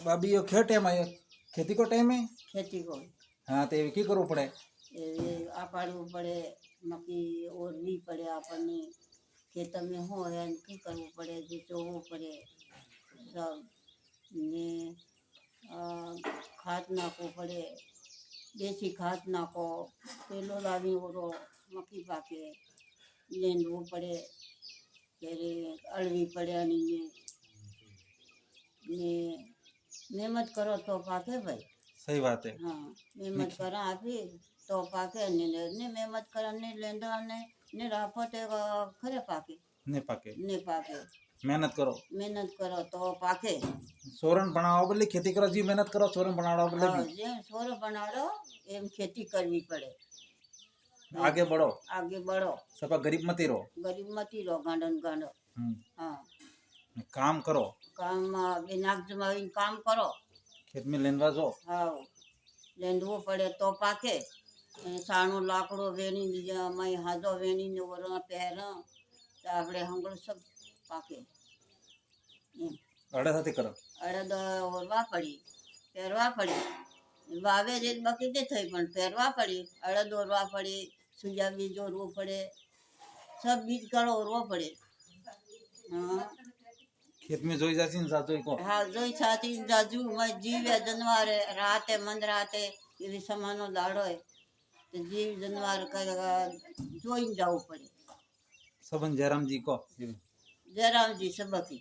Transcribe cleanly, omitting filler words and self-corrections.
भाभी यो क्या टाइम है? खेती को टाइम है। खेती को हाँ तो की करવું પડે? ये आपाड़વું પડે मक्की ओरवी પડે આપણને ખેતર में हो है की करવું પડે જે જોવું પડે सब ने खाद नाखવું પડે देसी खाद नाखो पेलो लावी ओरो मक्की पाके लेंदવું પડે ત્યારે અળવી પડે અને ને મહેનત કરો તો પાકે ભાઈ। सही बात है। हाँ महेनत करा आपी तो पाके ने महेनत करा ने लेंदा ने राफटे खरे पाके ने पाके मेहनत करो तो पाके। सोरण बनावा बदले खेती करो जी मेहनत करो सोरण बनावा बदले हाँ जे सोर बनाड़ो एम खेती करवी पड़े। आगे बढ़ो सबा गरीब मती रहो गांडन गांडो। हाँ काम करो काम बिनाक जमावी काम करो खेत में लेंदवा जो। हाँ लेंदवो पड़े तो पाके साणो लाकड़ो वेणी मई हाजो वेणी ने वरण पहरा तो आपणे हंगळ सब पाके। अड़े साथी करो अड़द ओरवा पड़ी पेरवा पड़ी वावे रेत बाकी ते थई पण पेरवा पड़ी अड़द ओरवा पड़ी सुजा बीज ओरवो पड़े सब बीज काढ़ो ओरवो पड़े। हाँ खेत में जोई जाती न जाजोई को। हाँ जोई छाती जाजू मैं जीव जानवर राते मंद राते ये समानो दाड़ो है तो जीव जानवर का जोई जाऊ पड़े। सबन जयराम जी को जयराम जी सबकी